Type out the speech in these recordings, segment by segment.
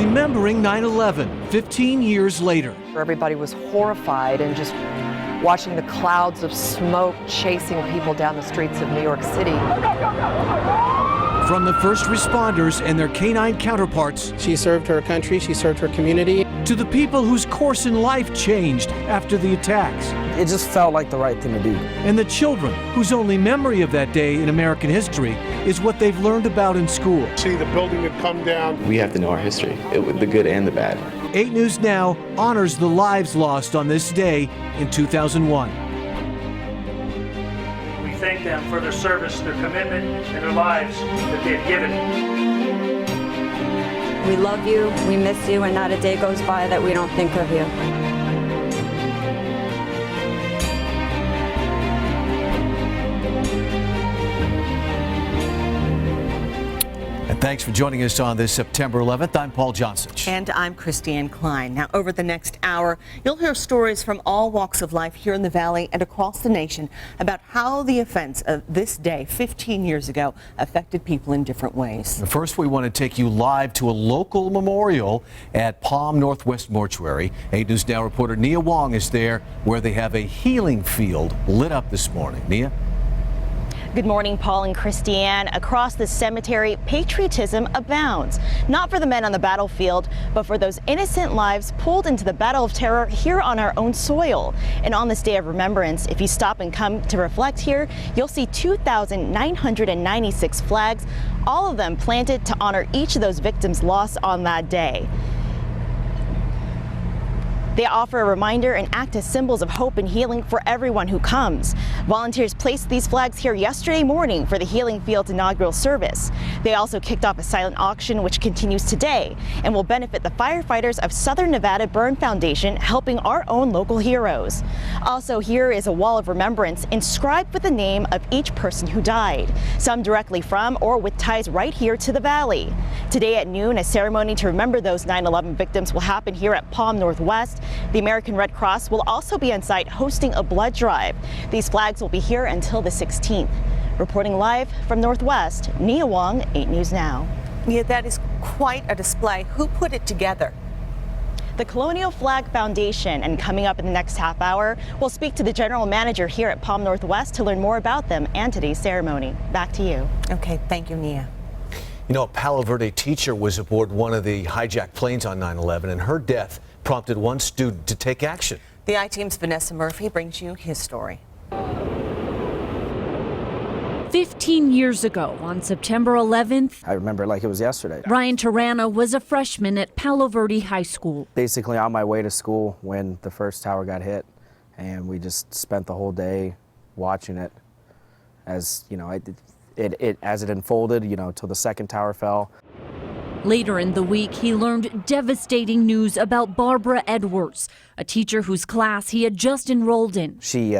Remembering 9/11, 15 years later. Everybody was horrified and just watching the clouds of smoke chasing people down the streets of New York City. From the first responders and their canine counterparts. She served her country, she served her community. To the people whose course in life changed after the attacks. It just felt like the right thing to do. And the children whose only memory of that day in American history is what they've learned about in school. See the building had come down. We have to know our history, the good and the bad. 8 News Now honors the lives lost on this day in 2001. We thank them for their service, their commitment, and their lives that they've given. We love you, we miss you, and not a day goes by that we don't think of you. Thanks for joining us on this September 11th. I'm Paul Johnson. And I'm Christiane Klein. Now, over the next hour, you'll hear stories from all walks of life here in the Valley and across the nation about how the events of this day 15 years ago affected people in different ways. First, we want to take you live to a local memorial at Palm Northwest Mortuary. 8 News Now reporter Nia Wong is there, where they have a healing field lit up this morning. Nia? Good morning, Paul and Christiane. Across the cemetery, patriotism abounds. Not for the men on the battlefield, but for those innocent lives pulled into the battle of terror here on our own soil. And on this day of remembrance, if you stop and come to reflect here, you'll see 2,996 flags, all of them planted to honor each of those victims lost on that day. They offer a reminder and act as symbols of hope and healing for everyone who comes. Volunteers placed these flags here yesterday morning for the Healing Field's inaugural service. They also kicked off a silent auction which continues today and will benefit the firefighters of Southern Nevada Burn Foundation, helping our own local heroes. Also, here is a wall of remembrance inscribed with the name of each person who died, some directly from or with ties right here to the Valley. Today at noon, a ceremony to remember those 9/11 victims will happen here at Palm Northwest. The American Red Cross will also be on site hosting a blood drive. These flags will be here until the 16th. Reporting live from Northwest, Nia Wong, 8 News Now. Yeah, that is quite a display. Who put it together? The Colonial Flag Foundation, and coming up in the next half hour, we'll speak to the general manager here at Palm Northwest to learn more about them and today's ceremony. Back to you. Okay, thank you, Nia. You know, a Palo Verde teacher was aboard one of the hijacked planes on 9/11, and her death prompted one student to take action. The I-Team's Vanessa Murphy brings you his story. 15 years ago, on September 11th, I remember it like it was yesterday. Ryan Tarana was a freshman at Palo Verde High School. Basically on my way to school when the first tower got hit, and we just spent the whole day watching it as, you know, as it unfolded, you know, till the second tower fell. Later in the week, he learned devastating news about Barbara Edwards, a teacher whose class he had just enrolled in. She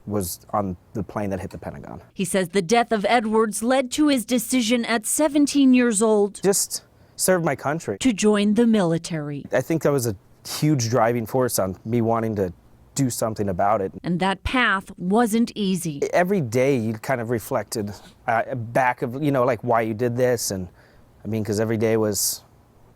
was on the plane that hit the Pentagon. He says the death of Edwards led to his decision at 17 years old just serve my country, to join the military. I think that was a huge driving force on me wanting to do something about it. And that path wasn't easy. Every day you kind of reflected back of, you know, like why you did this, and I mean, because every day was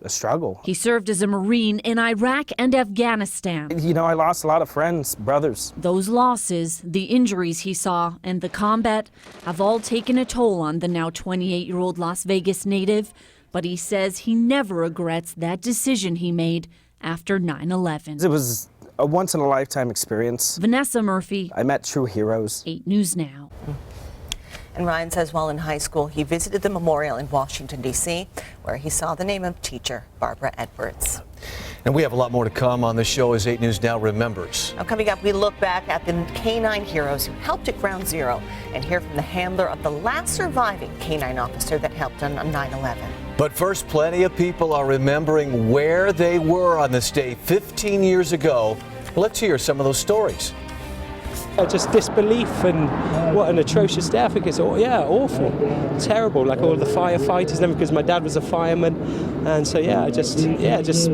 a struggle. He served as a Marine in Iraq and Afghanistan. You know, I lost a lot of friends, brothers. Those losses, the injuries he saw, and the combat have all taken a toll on the now 28-year-old Las Vegas native, but he says he never regrets that decision he made after 9/11. It was a once-in-a-lifetime experience. Vanessa Murphy. I met true heroes. 8 News Now. And Ryan says while in high school, he visited the memorial in Washington, D.C., where he saw the name of teacher Barbara Edwards. And we have a lot more to come on the show as 8 News Now remembers. Now, coming up, we look back at the K-9 heroes who helped at Ground Zero and hear from the handler of the last surviving K-9 officer that helped on 9/11. But first, plenty of people are remembering where they were on this day 15 years ago. Let's hear some of those stories. Just disbelief, and what an atrocious day. I think it's awful, terrible, like all the firefighters and everything, because my dad was a fireman, and so just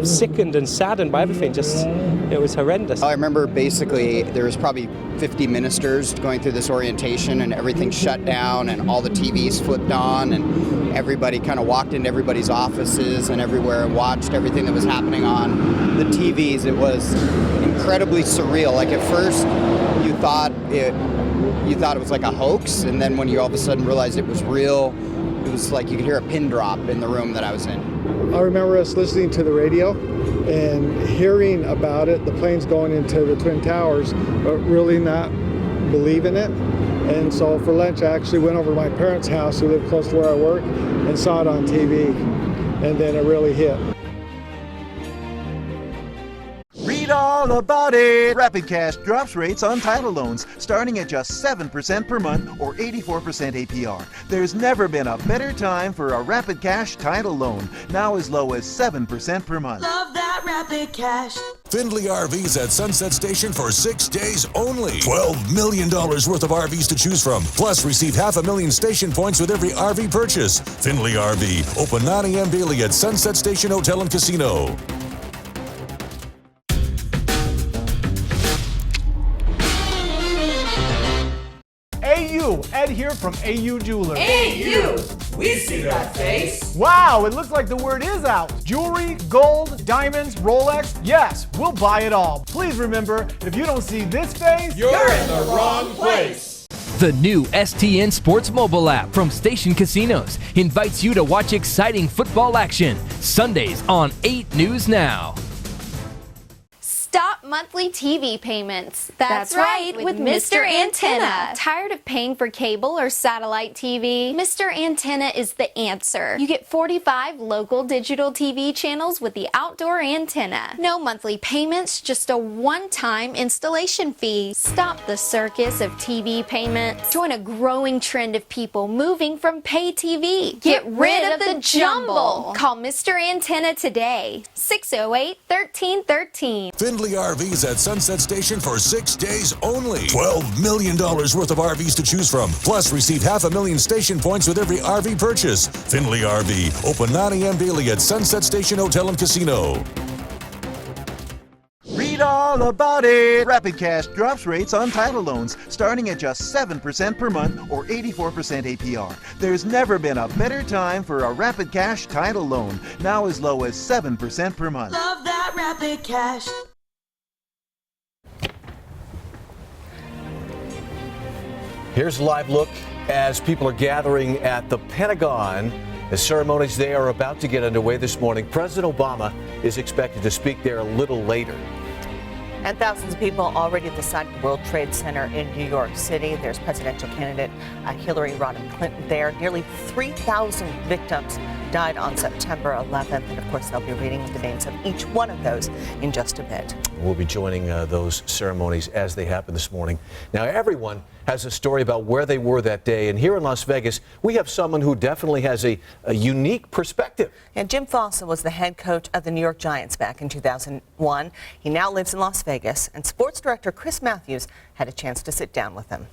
sickened and saddened by everything. It was horrendous. I remember basically there was probably 50 ministers going through this orientation, and everything shut down and all the TVs flipped on, and everybody kind of walked into everybody's offices and everywhere and watched everything that was happening on the TVs. It was incredibly surreal. Like at first you thought it was like a hoax, and then when you all of a sudden realized it was real, it was like you could hear a pin drop in the room that I was in. I remember us listening to the radio and hearing about it, the planes going into the Twin Towers, but really not believing it. And so for lunch, I actually went over to my parents' house, who lived close to where I work, and saw it on TV. And then it really hit. Read all about it. Rapid Cash drops rates on title loans, starting at just 7% per month or 84% APR. There's never been a better time for a Rapid Cash title loan, now as low as 7% per month. Love that Rapid Cash. Findlay RVs at Sunset Station for 6 days only. $12 million worth of RVs to choose from. Plus, receive $500,000 station points with every RV purchase. Findlay RV, open 9 a.m. daily at Sunset Station Hotel and Casino. AU, Ed here from AU Jewelers. AU, we see that face. Wow, it looks like the word is out. Jewelry, gold, diamonds, Rolex, yes, we'll buy it all. Please remember, if you don't see this face, you're in the wrong place. The new STN Sports mobile app from Station Casinos invites you to watch exciting football action Sundays on 8 News Now. Stop monthly TV payments. That's right, with Mr. Antenna. Tired of paying for cable or satellite TV? Mr. Antenna is the answer. You get 45 local digital TV channels with the outdoor antenna. No monthly payments, just a one-time installation fee. Stop the circus of TV payments. Join a growing trend of people moving from pay TV. Get rid of the jumble. Call Mr. Antenna today. 608-1313. Findlay RVs at Sunset Station for 6 days only. $12 million worth of RVs to choose from. Plus, receive $500,000 station points with every RV purchase. Findlay RV, open 9 a.m. daily at Sunset Station Hotel and Casino. Read all about it. Rapid Cash drops rates on title loans, starting at just 7% per month or 84% APR. There's never been a better time for a Rapid Cash title loan, now as low as 7% per month. Love that Rapid Cash. Here's a live look as people are gathering at the Pentagon. The ceremonies there are about to get underway this morning. President Obama is expected to speak there a little later. And thousands of people already at the site of the World Trade Center in New York City. There's presidential candidate Hillary Rodham Clinton there. Nearly 3,000 victims died on September 11th. And of course, they'll be reading the names of each one of those in just a bit. We'll be joining those ceremonies as they happen this morning. Now, everyone has a story about where they were that day. And here in Las Vegas, we have someone who definitely has a unique perspective. And Jim Fossa was the head coach of the New York Giants back in 2001. He now lives in Las Vegas. And sports director Chris Matthews had a chance to sit down with him.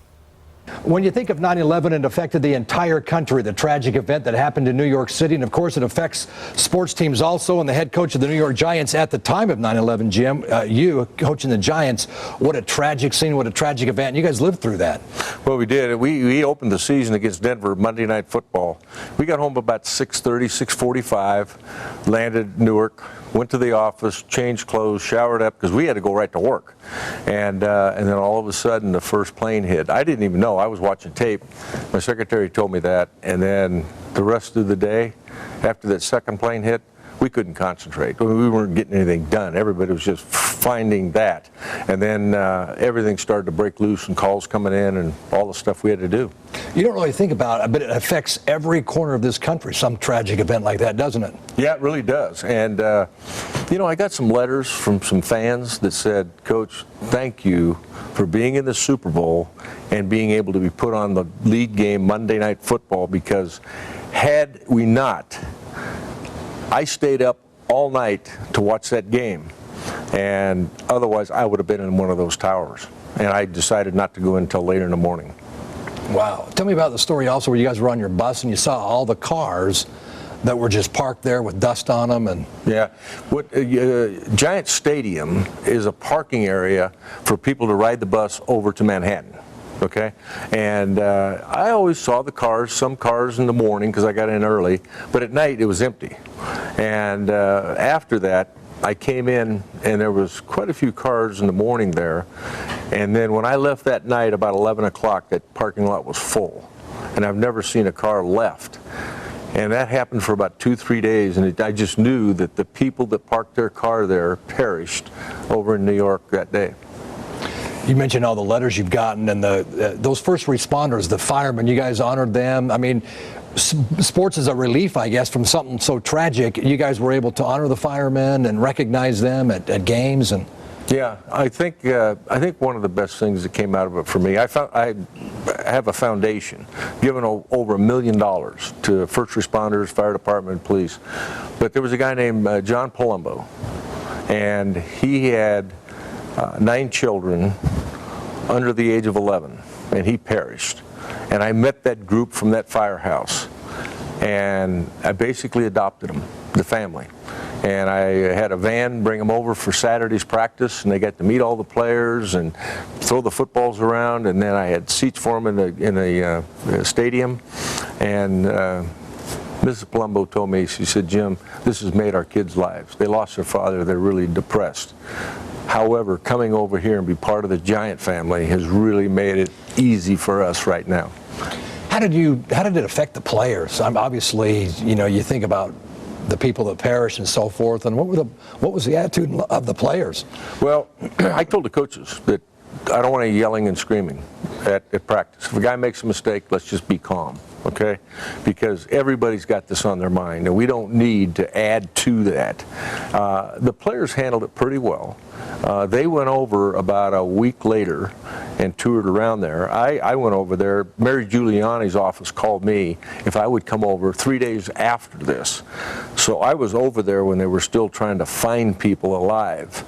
When you think of 9/11, it affected the entire country, the tragic event that happened in New York City. And of course, it affects sports teams also. And the head coach of the New York Giants at the time of 9/11, Jim, you coaching the Giants, what a tragic scene, what a tragic event. You guys lived through that. Well, we did. We opened the season against Denver Monday Night Football. We got home about 6:30, 6:45, landed Newark, went to the office, changed clothes, showered up, because we had to go right to work. And then all of a sudden, the first plane hit. I didn't even know. I was watching tape. My secretary told me that. And then the rest of the day, after that second plane hit, we couldn't concentrate. We weren't getting anything done. Everybody was just finding that. And then everything started to break loose and calls coming in and all the stuff we had to do. You don't really think about it, but it affects every corner of this country, some tragic event like that, doesn't it? Yeah, it really does. And, you know, I got some letters from some fans that said, Coach, thank you for being in the Super Bowl and being able to be put on the lead game Monday Night Football, because had we not, I stayed up all night to watch that game, and otherwise I would have been in one of those towers. And I decided not to go in until later in the morning. Wow. Tell me about the story also where you guys were on your bus and you saw all the cars that were just parked there with dust on them. And yeah, Giant Stadium is a parking area for people to ride the bus over to Manhattan. Okay, and I always saw the cars, some cars in the morning because I got in early, but at night it was empty. And after that, I came in and there was quite a few cars in the morning there. And then when I left that night about 11 o'clock, that parking lot was full. And I've never seen a car left. And that happened for about 2-3 days, and I just knew that the people that parked their car there perished over in New York that day. You mentioned all the letters you've gotten and those first responders, the firemen, you guys honored them. I mean, sports is a relief, I guess, from something so tragic. You guys were able to honor the firemen and recognize them at games. And yeah, I think one of the best things that came out of it for me, I have a foundation giving over $1 million to first responders, fire department, police. But there was a guy named John Palumbo, and he had 9 children under the age of 11, and he perished. And I met that group from that firehouse, and I basically adopted them, the family. And I had a van bring them over for Saturday's practice, and they got to meet all the players and throw the footballs around, and then I had seats for them in the stadium. And Mrs. Palumbo told me, she said, "Jim, this has made our kids' lives. They lost their father, they're really depressed. However, coming over here and be part of the Giant family has really made it easy for us right now." how did it affect the players? Obviously, you think about the people that perished and so forth, and what was the attitude of the players? Well, I told the coaches that I don't want any yelling and screaming at practice. If a guy makes a mistake, let's just be calm, okay? Because everybody's got this on their mind, and we don't need to add to that. The players handled it pretty well. They went over about a week later and toured around there. I went over there. Mary Giuliani's office called me if I would come over 3 days after this. So I was over there when they were still trying to find people alive.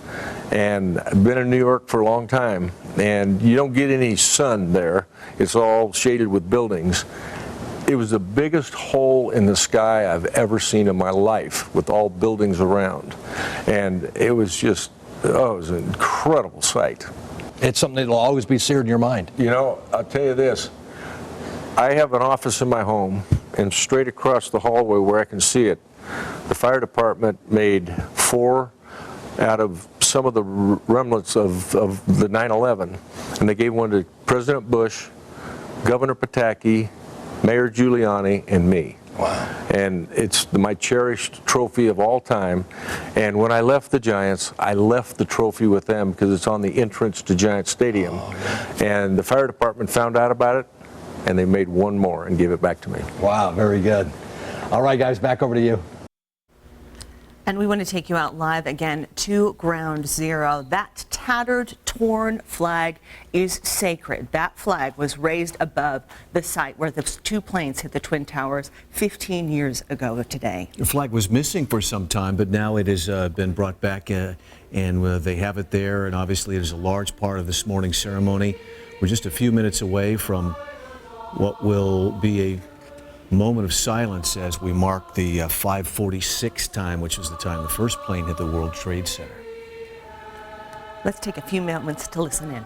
And I've been in New York for a long time, and you don't get any sun there. It's all shaded with buildings. It was the biggest hole in the sky I've ever seen in my life, with all buildings around. And it was just, it was an incredible sight. It's something that'll always be seared in your mind. I'll tell you this. I have an office in my home, and straight across the hallway where I can see it, the fire department made 4 out of some of the remnants of the 9/11, and they gave one to President Bush, Governor Pataki, Mayor Giuliani, and me. Wow. And it's my cherished trophy of all time. And when I left the Giants, I left the trophy with them because it's on the entrance to Giant Stadium. Oh, yeah. And the fire department found out about it, and they made one more and gave it back to me. Wow, very good. All right, guys, back over to you. And we want to take you out live again to Ground Zero. That tattered, torn flag is sacred. That flag was raised above the site where the 2 planes hit the Twin Towers 15 years ago today. The flag was missing for some time, but now it has been brought back, and they have it there. And obviously, it is a large part of this morning's ceremony. We're just a few minutes away from what will be a moment of silence as we mark the 5:46 time, which is the time the first plane hit the World Trade Center. Let's take a few moments to listen in.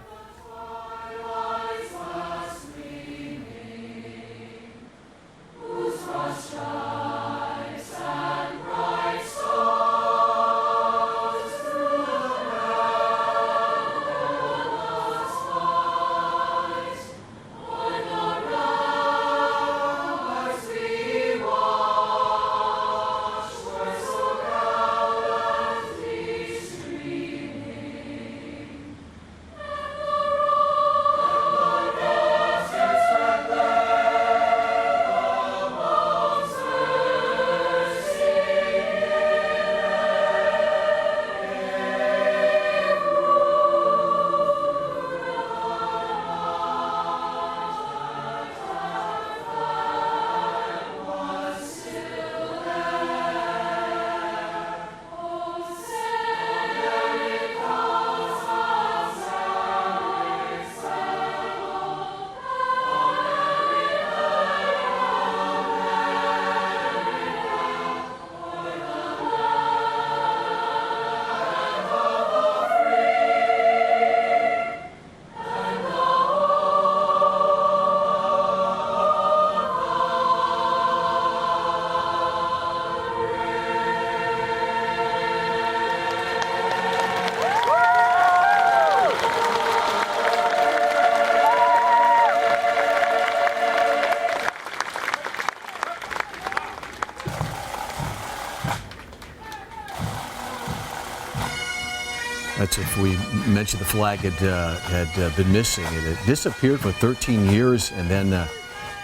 That's if we mentioned the flag had been missing. It had disappeared for 13 years, and then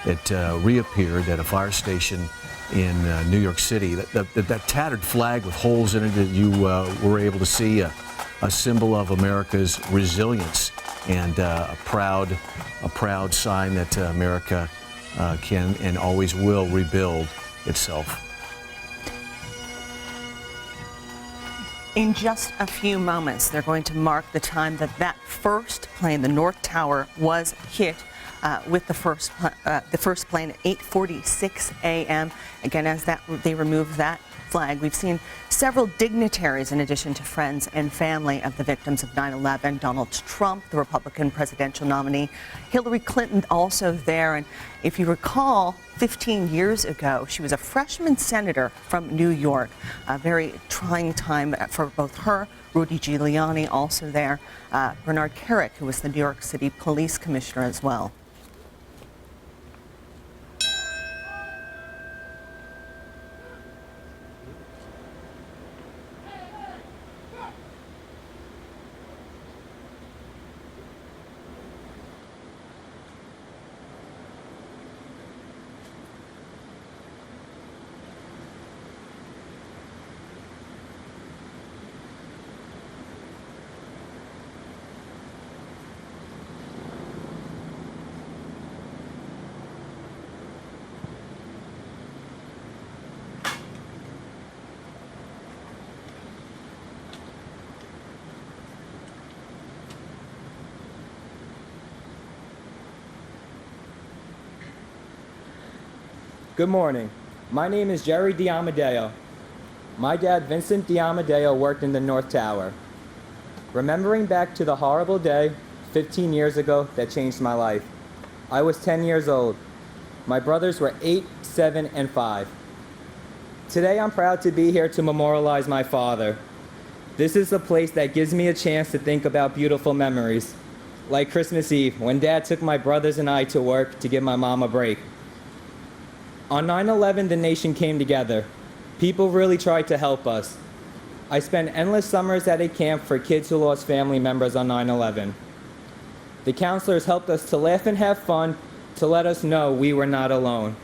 it reappeared at a fire station in New York City. That tattered flag with holes in it that you were able to see, a symbol of America's resilience and a proud sign that America can and always will rebuild itself. In just a few moments, they're going to mark the time that first plane, the North Tower, was hit with the first plane at 8:46 a.m. Again, as they remove that flag, we've seen several dignitaries, in addition to friends and family of the victims of 9/11. Donald Trump, the Republican presidential nominee, Hillary Clinton also there. And if you recall, 15 years ago, she was a freshman senator from New York. A very trying time for both her, Rudy Giuliani also there, Bernard Kerik, who was the New York City police commissioner as well. Good morning. My name is Jerry Diamadeo. My dad, Vincent Diamadeo, worked in the North Tower. Remembering back to the horrible day 15 years ago that changed my life. I was 10 years old. My brothers were 8, 7, and 5. Today I'm proud to be here to memorialize my father. This is a place that gives me a chance to think about beautiful memories. Like Christmas Eve, when Dad took my brothers and I to work to give my mom a break. On 9/11, the nation came together. People really tried to help us. I spent endless summers at a camp for kids who lost family members on 9/11. The counselors helped us to laugh and have fun, to let us know we were not alone.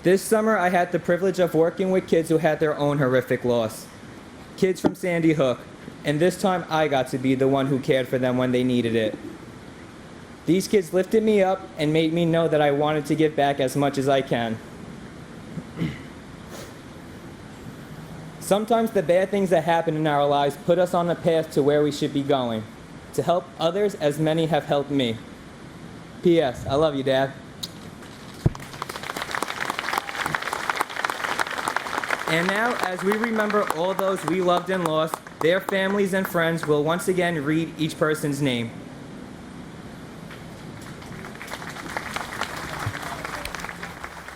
This summer, I had the privilege of working with kids who had their own horrific loss. Kids from Sandy Hook, and this time I got to be the one who cared for them when they needed it. These kids lifted me up and made me know that I wanted to give back as much as I can. Sometimes the bad things that happen in our lives put us on a path to where we should be going, to help others as many have helped me. P.S. I love you, Dad. And now, as we remember all those we loved and lost, their families and friends will once again read each person's name.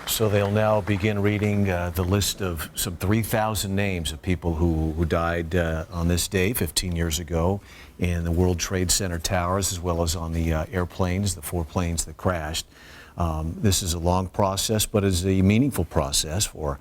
So they'll now begin reading the list of some 3,000 names of people who died on this day 15 years ago in the World Trade Center towers, as well as on the airplanes, the 4 planes that crashed. This is a long process, but it's a meaningful process for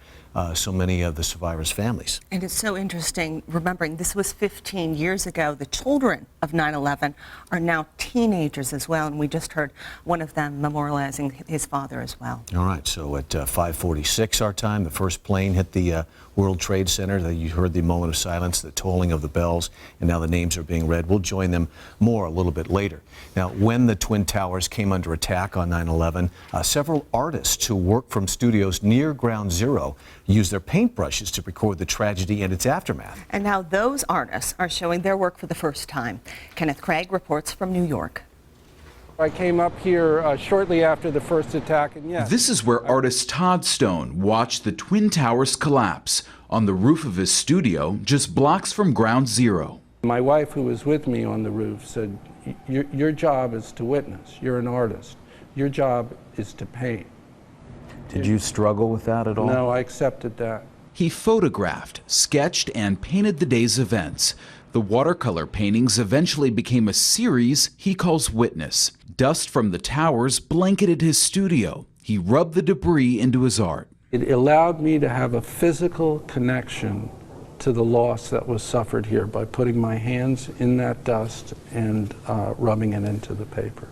so many of the survivors' families. And it's so interesting, remembering this was 15 years ago. The children of 9/11 are now teenagers as well, and we just heard one of them memorializing his father as well. All right, so at 5:46 our time, the first plane hit the World Trade Center. You heard the moment of silence, the tolling of the bells, and now the names are being read. We'll join them more a little bit later. Now, when the Twin Towers came under attack on 9/11, several artists who work from studios near Ground Zero used their paintbrushes to record the tragedy and its aftermath. And now those artists are showing their work for the first time. Kenneth Craig reports from New York. I came up here shortly after the first attack, and yes. This is where artist Todd Stone watched the Twin Towers collapse on the roof of his studio just blocks from Ground Zero. My wife, who was with me on the roof, said, your job is to witness. You're an artist. Your job is to paint. Did you struggle with that at all? No, I accepted that. He photographed, sketched, and painted the day's events. The watercolor paintings eventually became a series he calls Witness. Dust from the towers blanketed his studio. He rubbed the debris into his art. It allowed me to have a physical connection to the loss that was suffered here by putting my hands in that dust and rubbing it into the paper.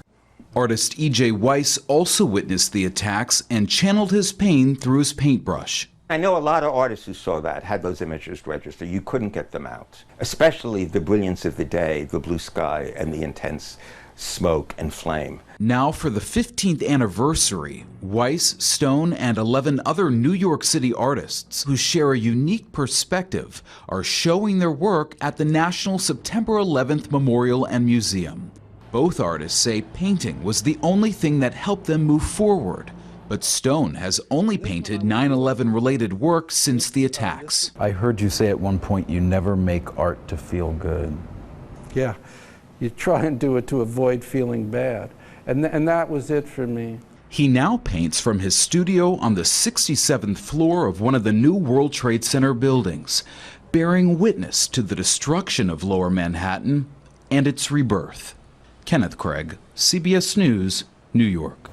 Artist E.J. Weiss also witnessed the attacks and channeled his pain through his paintbrush. I know a lot of artists who saw that had those images registered. You couldn't get them out, especially the brilliance of the day, the blue sky, and the intense smoke and flame. Now for the 15th anniversary, Weiss, Stone, and 11 other New York City artists who share a unique perspective are showing their work at the National September 11th Memorial and Museum. Both artists say painting was the only thing that helped them move forward. But Stone has only painted 9/11 related work since the attacks. I heard you say at one point you never make art to feel good. Yeah, you try and do it to avoid feeling bad. And that was it for me. He now paints from his studio on the 67th floor of one of the new World Trade Center buildings, bearing witness to the destruction of Lower Manhattan and its rebirth. Kenneth Craig, CBS News, New York.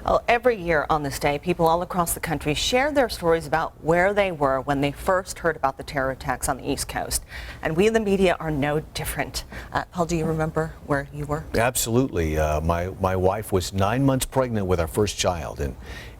Well, every year on this day, people all across the country share their stories about where they were when they first heard about the terror attacks on the East Coast. And we in the media are no different. Paul, do you remember where you were? Absolutely. My wife was 9 months pregnant with our first child,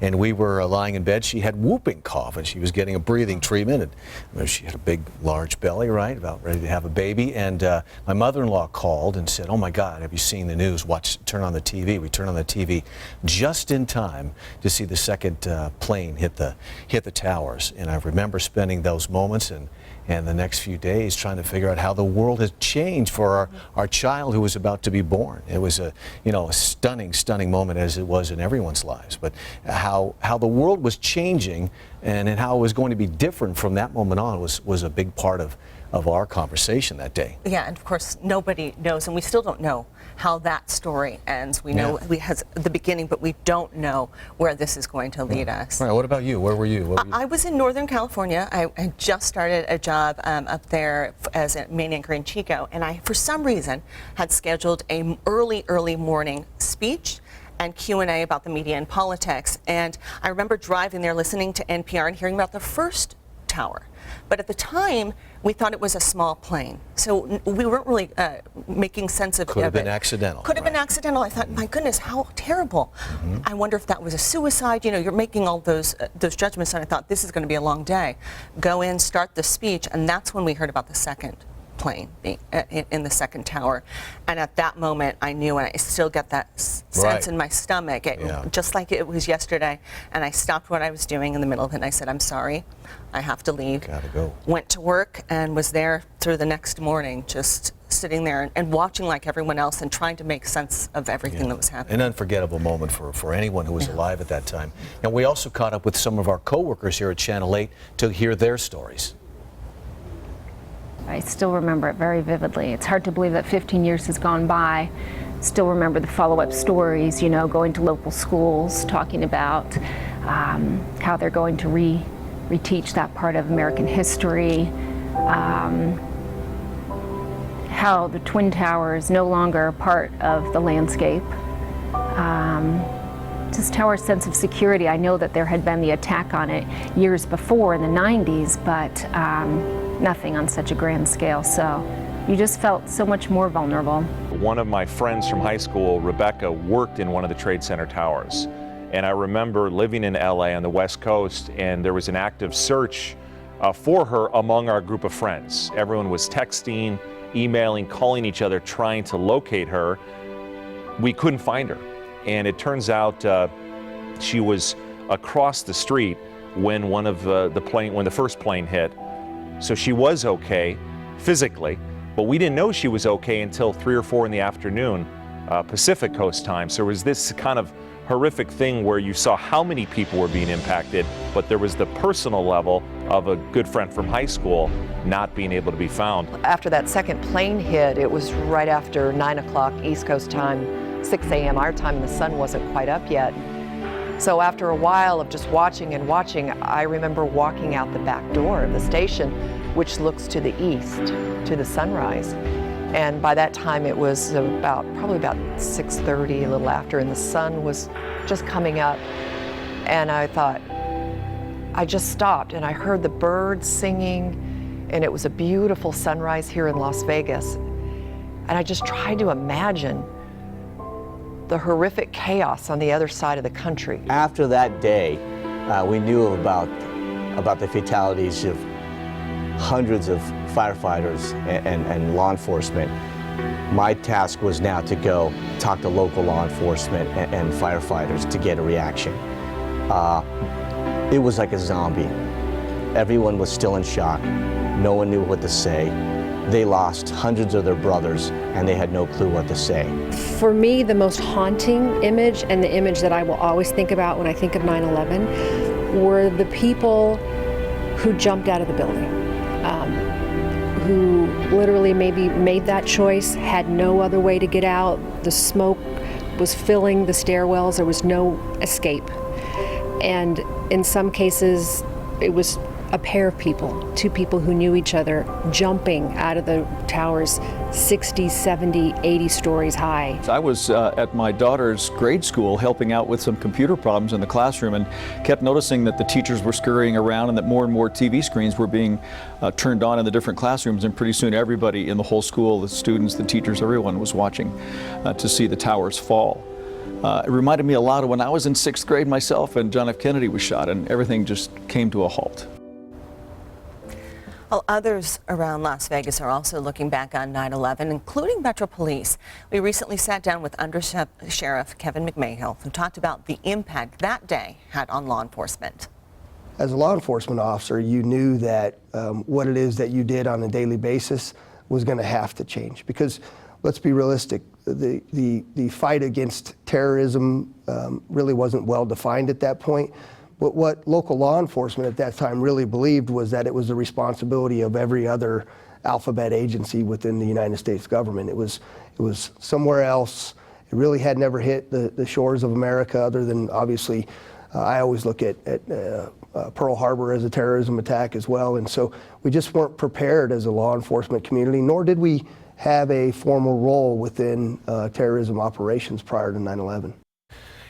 and we were lying in bed. She had whooping cough, and she was getting a breathing treatment. And she had a big, large belly, right, about ready to have a baby. And my mother-in-law called and said, "Oh my God, have you seen the news? Turn on the TV." We turned on the TV just in time to see the second plane hit the towers. And I remember spending those moments and the next few days trying to figure out how the world has changed for our child who was about to be born. It was a stunning moment, as it was in everyone's lives. But how the world was changing and how it was going to be different from that moment on was a big part of our conversation that day. Yeah, and of course nobody knows, and we still don't know how that story ends. We know we has the beginning, but we don't know where this is going to lead us. All right, what about you? Where were you? I was in Northern California. I just started a job up there as a main anchor in Chico, and I, for some reason, had scheduled a early morning speech and Q&A about the media and politics. And I remember driving there, listening to NPR and hearing about the first tower. But at the time, we thought it was a small plane. So we weren't really making sense of it. Could have been accidental. Could have been accidental. I thought, my goodness, how terrible. I wonder if that was a suicide. You know, you're making all those judgments, and I thought, this is going to be a long day. Go in, start the speech, and that's when we heard about the second plane being in the second tower. And at that moment, I knew, and I still get that sense in my stomach, just like it was yesterday. And I stopped what I was doing in the middle of it, and I said, "I'm sorry, I have to leave." Gotta go. Went to work and was there through the next morning, just sitting there and watching like everyone else and trying to make sense of everything that was happening. An unforgettable moment for anyone who was alive at that time. And we also caught up with some of our coworkers here at Channel 8 to hear their stories. I still remember it very vividly. It's hard to believe that 15 years has gone by. Still remember the follow-up stories, you know, going to local schools, talking about how they're going to reteach that part of American history, how the Twin Towers no longer are part of the landscape. Just Tower's sense of security. I know that there had been the attack on it years before in the 90s, but nothing on such a grand scale. So you just felt so much more vulnerable. One of my friends from high school, Rebecca, worked in one of the Trade Center towers. And I remember living in LA on the West Coast, and there was an active search for her among our group of friends. Everyone was texting, emailing, calling each other, trying to locate her. We couldn't find her. And it turns out she was across the street when when the first plane hit. So she was okay physically, but we didn't know she was okay until 3 or 4 in the afternoon, Pacific Coast time. So it was this kind of horrific thing where you saw how many people were being impacted, but there was the personal level of a good friend from high school not being able to be found. After that second plane hit, it was right after 9 o'clock East Coast time, 6 a.m. our time, and the sun wasn't quite up yet. So after a while of just watching and watching, I remember walking out the back door of the station, which looks to the east, to the sunrise. And by that time it was probably about 6:30, a little after, and the sun was just coming up. And I thought, I just stopped and I heard the birds singing, and it was a beautiful sunrise here in Las Vegas. And I just tried to imagine the horrific chaos on the other side of the country. After that day, we knew about the fatalities of hundreds of firefighters and law enforcement. My task was now to go talk to local law enforcement and firefighters to get a reaction. It was like a zombie. Everyone was still in shock. No one knew what to say. They lost hundreds of their brothers and they had no clue what to say. For me, the most haunting image, and the image that I will always think about when I think of 9/11, were the people who jumped out of the building, who literally maybe made that choice, had no other way to get out. The smoke was filling the stairwells, there was no escape. And in some cases, it was a pair of people, two people who knew each other, jumping out of the towers 60, 70, 80 stories high. I was at my daughter's grade school helping out with some computer problems in the classroom and kept noticing that the teachers were scurrying around and that more and more TV screens were being turned on in the different classrooms, and pretty soon everybody in the whole school, the students, the teachers, everyone was watching to see the towers fall. It reminded me a lot of when I was in 6th grade myself and John F. Kennedy was shot, and everything just came to a halt. Well, others around Las Vegas are also looking back on 9/11, including Metro Police. We recently sat down with Under Sheriff Kevin McMahill, who talked about the impact that day had on law enforcement. As a law enforcement officer, you knew that what it is that you did on a daily basis was going to have to change. Because let's be realistic, the fight against terrorism really wasn't well defined at that point. But what local law enforcement at that time really believed was that it was the responsibility of every other alphabet agency within the United States government. It was somewhere else. It really had never hit the shores of America, other than obviously, I always look at Pearl Harbor as a terrorism attack as well. And so we just weren't prepared as a law enforcement community, nor did we have a formal role within terrorism operations prior to 9/11.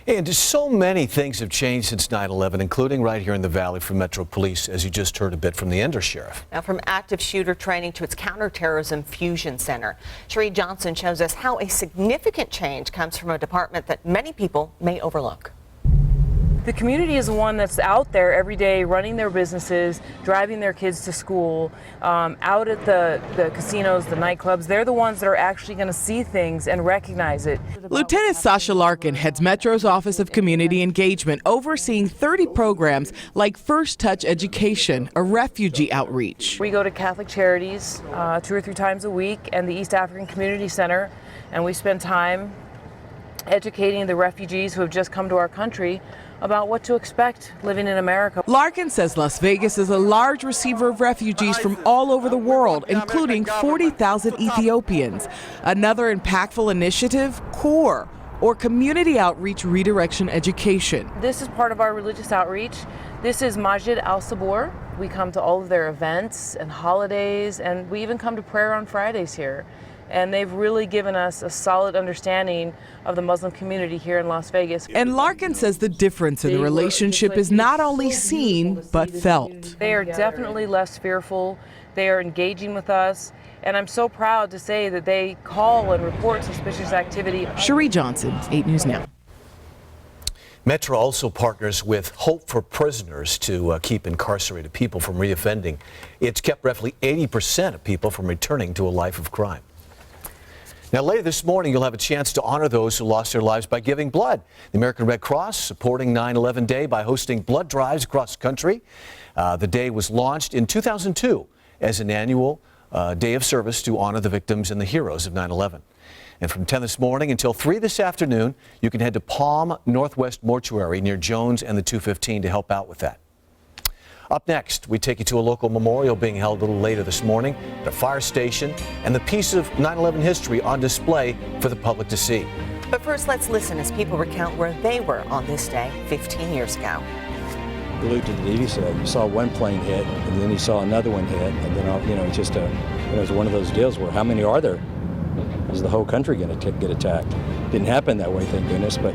And so many things have changed since 9/11, including right here in the Valley for Metro Police, as you just heard a bit from the undersheriff. Now, from active shooter training to its counterterrorism fusion center, Cherie Johnson shows us how a significant change comes from a department that many people may overlook. The community is the one that's out there every day running their businesses, driving their kids to school, out at the casinos, the nightclubs. They're the ones that are actually going to see things and recognize it. Lieutenant Sasha Larkin heads Metro's Office of Community Engagement, overseeing 30 programs like First Touch Education, a refugee outreach. We go to Catholic Charities 2 or 3 times a week and the East African Community Center, and we spend time educating the refugees who have just come to our country about what to expect living in America. Larkin says Las Vegas is a large receiver of refugees from all over the world, including 40,000 Ethiopians. Another impactful initiative, CORE, or Community Outreach Redirection Education. This is part of our religious outreach. This is Masjid al-Sabur. We come to all of their events and holidays, and we even come to prayer on Fridays here. And they've really given us a solid understanding of the Muslim community here in Las Vegas. And Larkin says the difference in the relationship is not only seen, but felt. They are definitely less fearful. They are engaging with us. And I'm so proud to say that they call and report suspicious activity. Cherie Johnson, 8 News Now. Metro also partners with Hope for Prisoners to keep incarcerated people from reoffending. It's kept roughly 80% of people from returning to a life of crime. Now, later this morning, you'll have a chance to honor those who lost their lives by giving blood. The American Red Cross supporting 9/11 Day by hosting blood drives across the country. The day was launched in 2002 as an annual day of service to honor the victims and the heroes of 9/11. And from 10 this morning until 3 this afternoon, you can head to Palm Northwest Mortuary near Jones and the 215 to help out with that. Up next, we take you to a local memorial being held a little later this morning at a fire station, and the piece of 9/11 history on display for the public to see. But first, let's listen as people recount where they were on this day 15 years ago. You looked at the TV set, you saw one plane hit, and then you saw another one hit, and then, it's just it was one of those deals where how many are there? Is the whole country going to get attacked? Didn't happen that way, thank goodness, but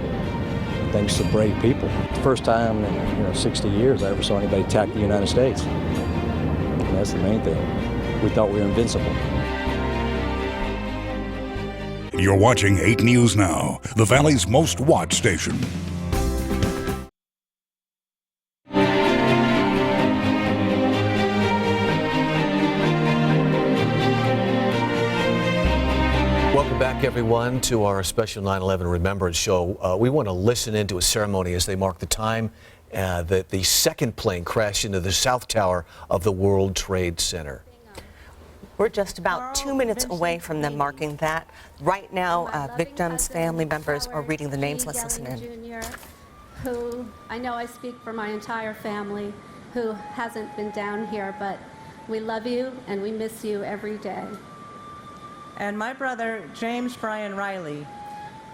and thanks to brave people. The first time in 60 years I ever saw anybody attack the United States. And that's the main thing. We thought we were invincible. You're watching 8 News Now, the Valley's most watched station. Welcome back, everyone, to our special 9/11 Remembrance show. We want to listen into a ceremony as they mark the time that the second plane crashed into the South Tower of the World Trade Center. We're just about 2 minutes away from them marking that. Right now, victims, family members are reading the names. Let's listen in. Jr., who I know I speak for my entire family, who hasn't been down here, but we love you and we miss you every day. And my brother, James Brian Riley.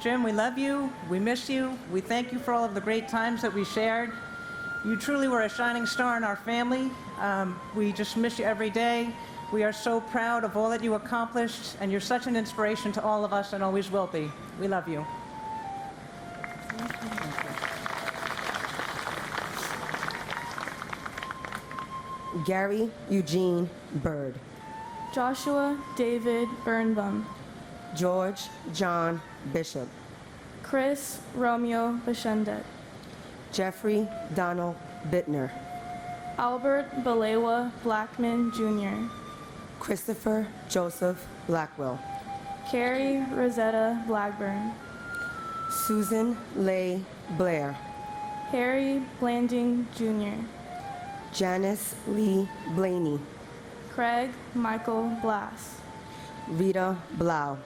Jim, we love you, we miss you, we thank you for all of the great times that we shared. You truly were a shining star in our family. We just miss you every day. We are so proud of all that you accomplished, and you're such an inspiration to all of us and always will be. We love you. Gary Eugene Bird. Joshua David Birnbaum. George John Bishop. Chris Romeo Bashendet. Jeffrey Donald Bittner. Albert Balewa Blackman Jr. Christopher Joseph Blackwell. Carrie Rosetta Blackburn. Susan Leigh Blair. Harry Blanding Jr. Janice Lee Blaney. Craig Michael Blass. Rita Blau.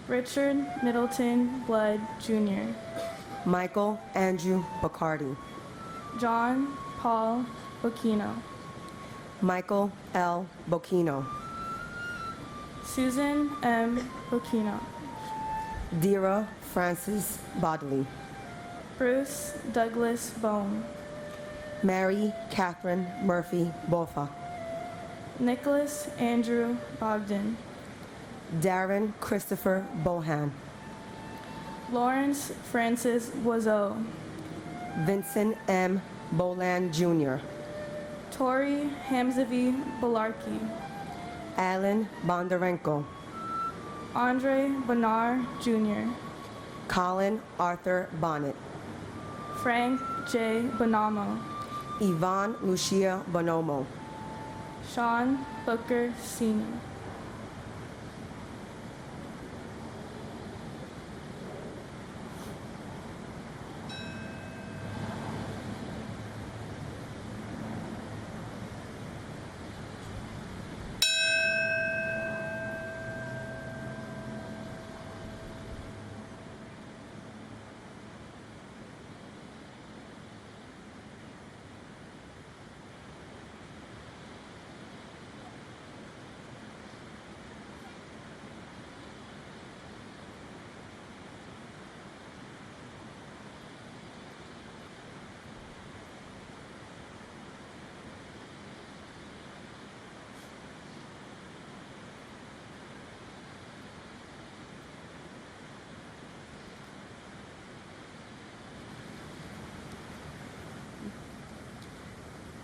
Richard Middleton Blood Jr. Michael Andrew Bacardi. John Paul Bocchino. Michael L. Bocchino. Susan M. Bocchino. Dira Francis Bodley. Bruce Douglas Bone. Mary Catherine Murphy Bofa. Nicholas Andrew Bogdan. Darren Christopher Bohan. Lawrence Francis Boiseau. Vincent M. Boland Jr. Tori Hamzavi Balarki. Alan Bondarenko. Andre Bonar Jr. Colin Arthur Bonnet. Frank J. Bonamo. Yvonne Lucia Bonomo. Sean Booker Sr.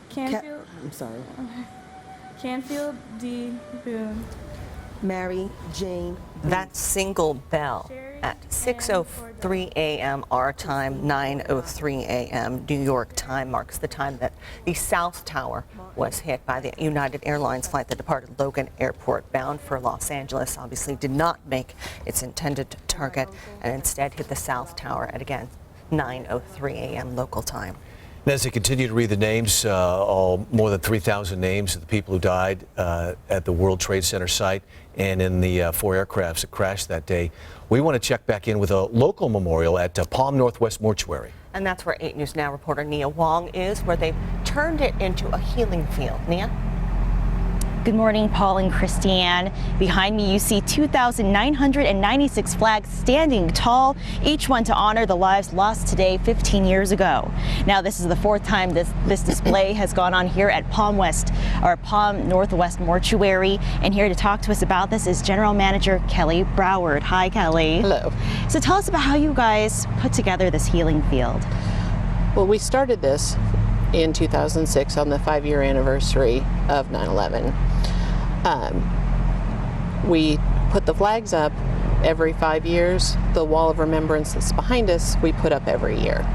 Canfield. I'm sorry. Canfield D. Boone. Mary Jane. That single bell at 6:03 a.m. our time, 9:03 a.m. New York time marks the time that the South Tower was hit by the United Airlines flight that departed Logan Airport bound for Los Angeles. Obviously did not make its intended target and instead hit the South Tower at, again, 9:03 a.m. local time. And as they continue to read the names, all more than 3,000 names of the people who died at the World Trade Center site and in the 4 aircrafts that crashed that day, we want to check back in with a local memorial at Palm Northwest Mortuary. And that's where 8 News Now reporter Nia Wong is, where they've turned it into a healing field. Nia? Good morning, Paul and Christiane. Behind me, you see 2,996 flags standing tall, each one to honor the lives lost today 15 years ago. Now, this is the fourth time this display has gone on here at Palm Northwest Mortuary. And here to talk to us about this is General Manager Kelly Broward. Hi, Kelly. Hello. So tell us about how you guys put together this healing field. Well, we started this in 2006 on the 5-year anniversary of 9/11. We put the flags up every 5 years. The wall of remembrance that's behind us, we put up every year.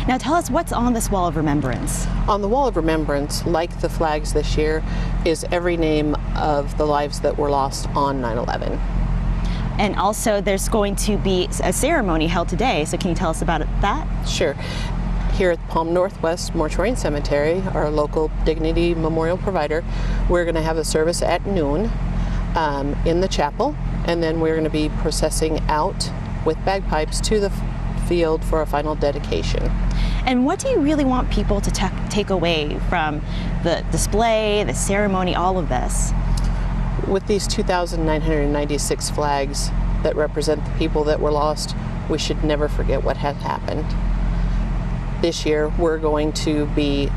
Now tell us what's on this wall of remembrance. On the wall of remembrance, like the flags this year, is every name of the lives that were lost on 9/11. And also there's going to be a ceremony held today, so can you tell us about that? Sure. Here at Palm Northwest Mortuary and Cemetery, our local dignity memorial provider, we're going to have a service at noon in the chapel, and then we're going to be processing out with bagpipes to the field for a final dedication. And what do you really want people to take away from the display, the ceremony, all of this? With these 2,996 flags that represent the people that were lost, we should never forget what had happened. This year, we're going to be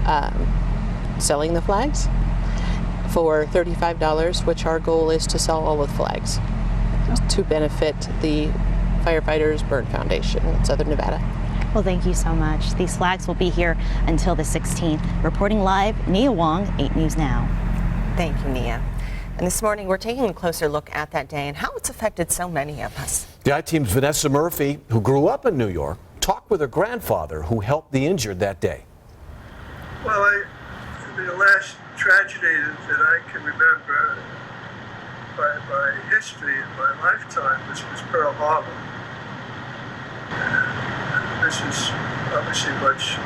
selling the flags for $35, which our goal is to sell all of the flags to benefit the Firefighters Burn Foundation in Southern Nevada. Well, thank you so much. These flags will be here until the 16th. Reporting live, Nia Wong, 8 News Now. Thank you, Nia. And this morning, we're taking a closer look at that day and how it's affected so many of us. The I-Team's Vanessa Murphy, who grew up in New York, talked with her grandfather who helped the injured that day. Well, the last tragedy that I can remember by history in my lifetime was Pearl Harbor. This is obviously much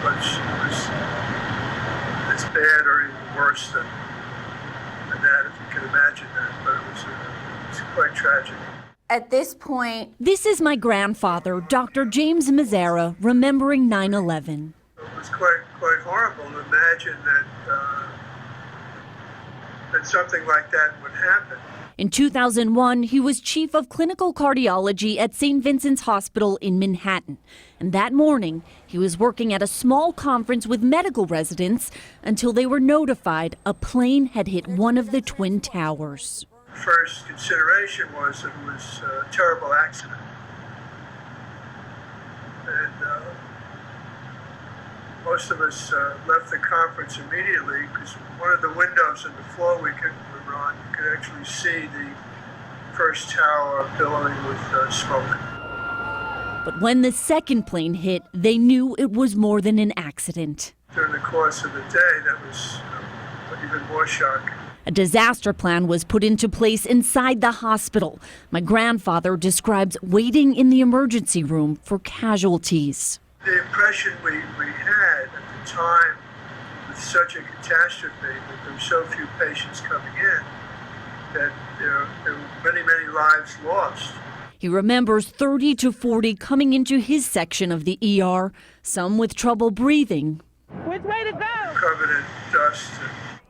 it's bad or even worse than that, if you can imagine that, but it was quite tragic. At this point, this is my grandfather, Dr. James Mazzara, remembering 9/11. It was quite horrible to imagine that something like that would happen. In 2001, he was chief of clinical cardiology at St. Vincent's Hospital in Manhattan. And that morning, he was working at a small conference with medical residents until they were notified a plane had hit one of the Twin Towers. First consideration was that it was a terrible accident. And most of us left the conference immediately because one of the windows in the floor we were on, you could actually see the first tower billowing with smoke. But when the second plane hit, they knew it was more than an accident. During the course of the day, that was even more shocking. A disaster plan was put into place inside the hospital. My grandfather describes waiting in the emergency room for casualties. The impression we had at the time with such a catastrophe, that there were so few patients coming in, that there were many lives lost. He remembers 30 to 40 coming into his section of the ER, some with trouble breathing. Which way to go? Covered in dust.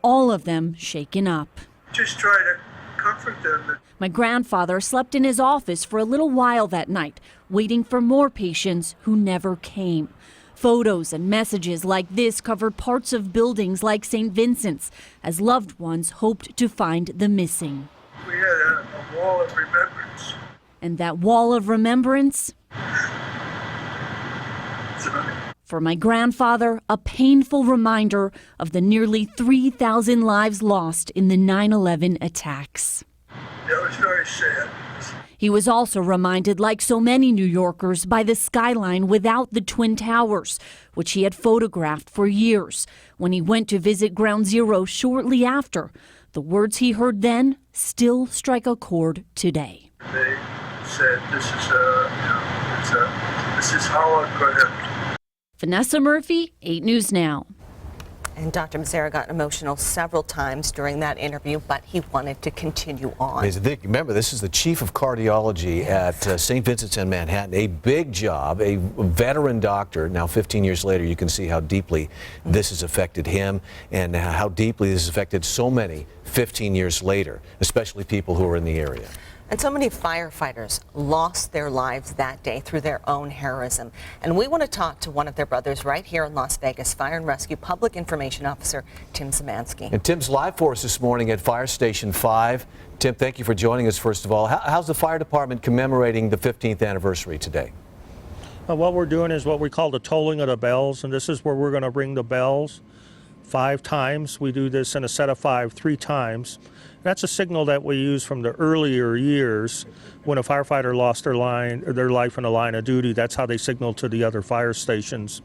All of them shaken up. Just try to comfort them. My grandfather slept in his office for a little while that night, waiting for more patients who never came. Photos and messages like this covered parts of buildings like St. Vincent's, as loved ones hoped to find the missing. We had a wall of remembrance. And that wall of remembrance? For my grandfather, a painful reminder of the nearly 3,000 lives lost in the 9/11 attacks. It was very sad. He was also reminded, like so many New Yorkers, by the skyline without the Twin Towers, which he had photographed for years. When he went to visit Ground Zero shortly after, the words he heard then still strike a chord today. They said, this is how I'm going to. Vanessa Murphy, 8 News Now. And Dr. Mazzara got emotional several times during that interview, but he wanted to continue on. Remember, this is the chief of cardiology at St. Vincent's in Manhattan. A big job, a veteran doctor. Now, 15 years later, you can see how deeply this has affected him and how deeply this has affected so many 15 years later, especially people who are in the area. And so many firefighters lost their lives that day through their own heroism. And we want to talk to one of their brothers right here in Las Vegas, Fire and Rescue Public Information Officer Tim Zemansky. And Tim's live for us this morning at Fire Station 5. Tim, thank you for joining us, first of all. How's the fire department commemorating the 15th anniversary today? What we're doing is what we call the tolling of the bells, and this is where we're going to ring the bells 5 times. We do this in a set of 5, 3 times. That's a signal that we use from the earlier years when a firefighter lost their life in a line of duty. That's how they signaled to the other fire stations.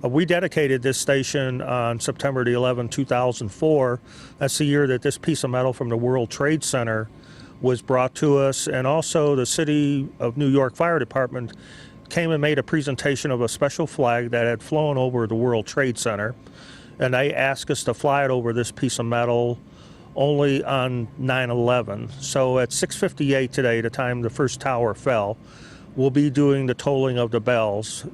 We dedicated this station on September the 11th, 2004. That's the year that this piece of metal from the World Trade Center was brought to us, and also the City of New York Fire Department came and made a presentation of a special flag that had flown over the World Trade Center, and they asked us to fly it over this piece of metal only on 9/11. So at 6:58 today, the time the first tower fell, we'll be doing the tolling of the bells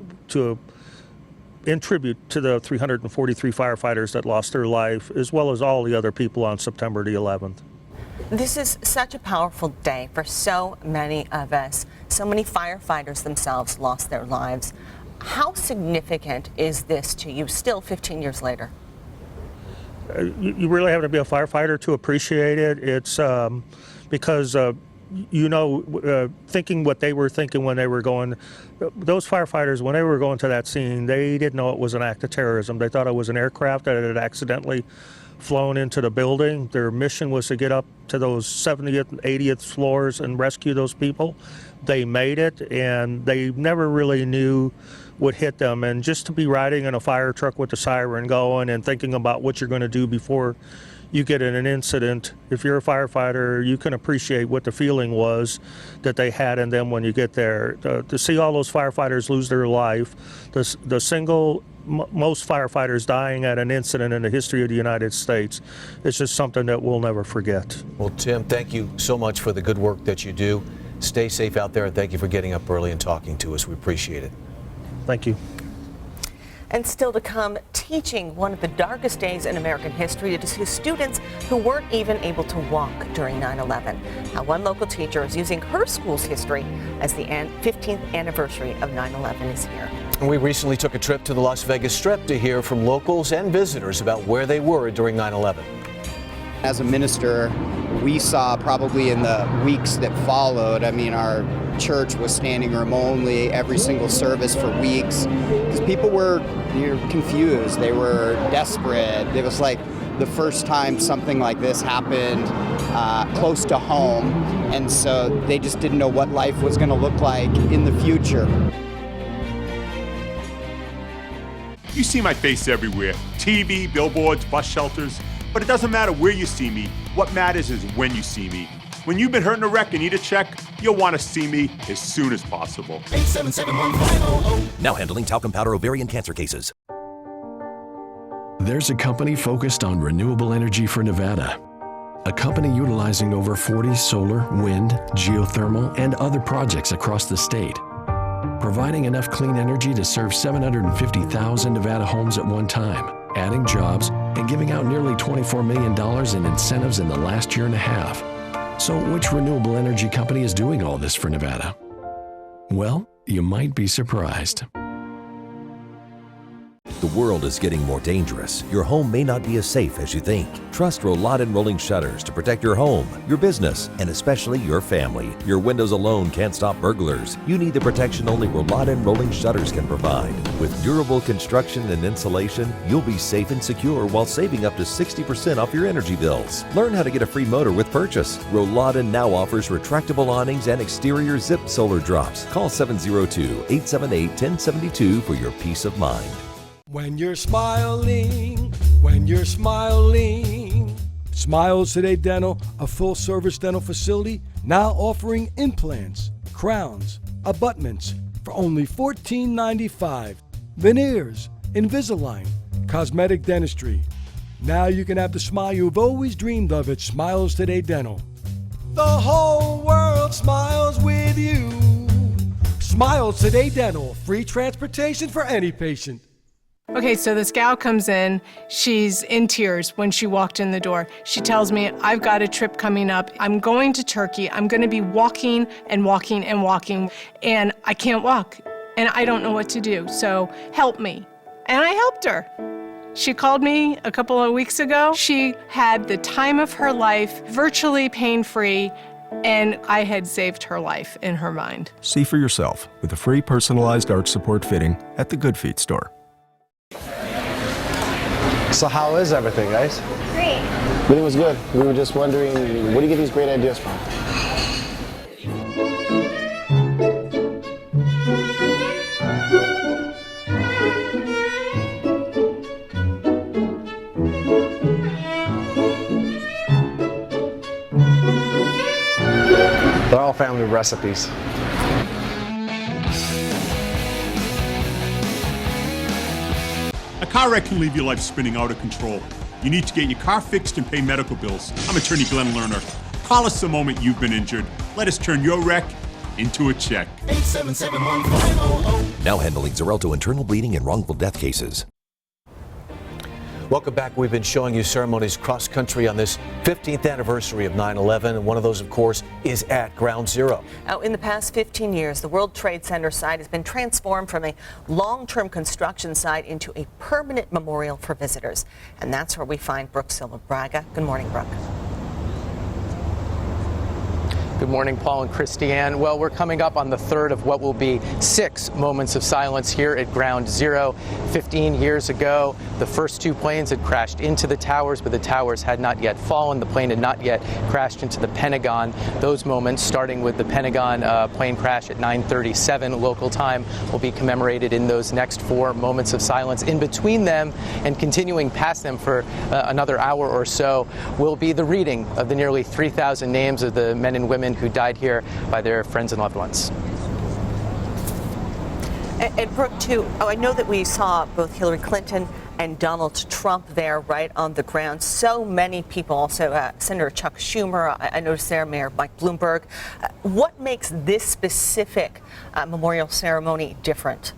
in tribute to the 343 firefighters that lost their life, as well as all the other people on September the 11th. This is such a powerful day for so many of us. So many firefighters themselves lost their lives. How significant is this to you still 15 years later? You really have to be a firefighter to appreciate it. It's because, thinking what they were thinking when they were going, those firefighters, when they were going to that scene, they didn't know it was an act of terrorism. They thought it was an aircraft that had accidentally flown into the building. Their mission was to get up to those 70th and 80th floors and rescue those people. They made it, and they never really knew what hit them. And just to be riding in a fire truck with the siren going and thinking about what you're going to do before you get in an incident, if you're a firefighter, you can appreciate what the feeling was that they had in them when you get there. To see all those firefighters lose their life, the single most firefighters dying at an incident in the history of the United States, it's just something that we'll never forget. Well, Tim, thank you so much for the good work that you do. Stay safe out there, and thank you for getting up early and talking to us. We appreciate it. Thank you. And still to come, teaching one of the darkest days in American history to students who weren't even able to walk during 9/11. How one local teacher is using her school's history as the 15th anniversary of 9/11 is here. We recently took a trip to the Las Vegas Strip to hear from locals and visitors about where they were during 9/11. As a minister, we saw probably in the weeks that followed, our church was standing room only every single service for weeks because people were confused. They were desperate. It was like the first time something like this happened close to home, and so they just didn't know what life was going to look like in the future. You see my face everywhere. TV, billboards, bus shelters. But it doesn't matter where you see me. What matters is when you see me. When you've been hurt in a wreck and need a check, you'll want to see me as soon as possible. 877-1500. Now handling talcum powder ovarian cancer cases. There's a company focused on renewable energy for Nevada. A company utilizing over 40 solar, wind, geothermal, and other projects across the state. Providing enough clean energy to serve 750,000 Nevada homes at one time, adding jobs, and giving out nearly $24 million in incentives in the last year and a half. So which renewable energy company is doing all this for Nevada? Well, you might be surprised. The world is getting more dangerous. Your home may not be as safe as you think. Trust Rolodin Rolling Shutters to protect your home, your business, and especially your family. Your windows alone can't stop burglars. You need the protection only Rolodin Rolling Shutters can provide. With durable construction and insulation, you'll be safe and secure while saving up to 60% off your energy bills. Learn how to get a free motor with purchase. Rolodin now offers retractable awnings and exterior zip solar drops. Call 702-878-1072 for your peace of mind. When you're smiling. Smiles Today Dental, a full-service dental facility, now offering implants, crowns, abutments for only $14.95, veneers, Invisalign, cosmetic dentistry. Now you can have the smile you've always dreamed of at Smiles Today Dental. The whole world smiles with you. Smiles Today Dental, free transportation for any patient. Okay, so this gal comes in, she's in tears when she walked in the door. She tells me, I've got a trip coming up. I'm going to Turkey. I'm gonna be walking and walking and walking, and I can't walk, and I don't know what to do, so help me. And I helped her. She called me a couple of weeks ago. She had the time of her life, virtually pain-free, and I had saved her life in her mind. See for yourself with a free personalized arch support fitting at the Good Feet store. So how is everything, guys? Great. Everything was good. We were just wondering, where do you get these great ideas from? They're all family recipes. A car wreck can leave your life spinning out of control. You need to get your car fixed and pay medical bills. I'm attorney Glenn Lerner. Call us the moment you've been injured. Let us turn your wreck into a check. 877-1500. Now handling Xarelto internal bleeding and wrongful death cases. Welcome back. We've been showing you ceremonies cross country on this 15th anniversary of 9/11, and one of those, of course, is at Ground Zero. Now, in the past 15 years, the World Trade Center site has been transformed from a long-term construction site into a permanent memorial for visitors. And that's where we find Brooke Silva Braga. Good morning, Brooke. Good morning, Paul and Christiane. Well, we're coming up on the third of what will be 6 moments of silence here at Ground Zero. 15 years ago, the first 2 planes had crashed into the towers, but the towers had not yet fallen. The plane had not yet crashed into the Pentagon. Those moments, starting with the Pentagon plane crash at 9:37 local time, will be commemorated in those next 4 moments of silence. In between them and continuing past them for another hour or so will be the reading of the nearly 3,000 names of the men and women who died here by their friends and loved ones. And Brooke, too, I know that we saw both Hillary Clinton and Donald Trump there right on the ground. So many people, also Senator Chuck Schumer, I noticed there, Mayor Mike Bloomberg. What makes this specific memorial ceremony different?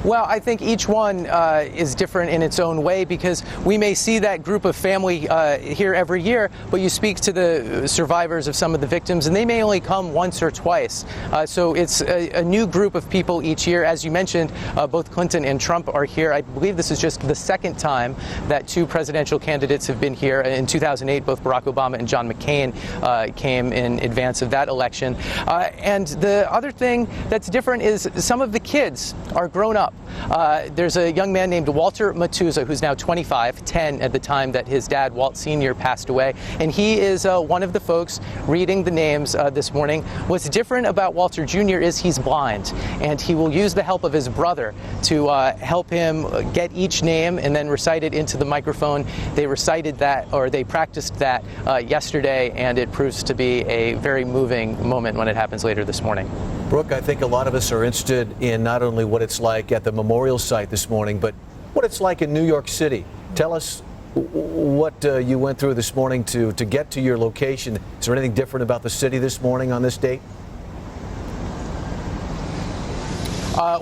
Well, I think each one is different in its own way, because we may see that group of family here every year, but you speak to the survivors of some of the victims and they may only come once or twice. So it's a new group of people each year. As you mentioned, both Clinton and Trump are here. I believe this is just the second time that 2 presidential candidates have been here. In 2008, both Barack Obama and John McCain came in advance of that election. And the other thing that's different is some of the kids are grown up. There's a young man named Walter Matuza who's now 25, 10 at the time that his dad, Walt Sr., passed away. And he is one of the folks reading the names this morning. What's different about Walter Jr. is he's blind, and he will use the help of his brother to help him get each name and then recite it into the microphone. They recited that, or they practiced that yesterday, and it proves to be a very moving moment when it happens later this morning. Brooke, I think a lot of us are interested in not only what it's like at the memorial site this morning, but what it's like in New York City. Tell us what you went through this morning to get to your location. Is there anything different about the city this morning on this date?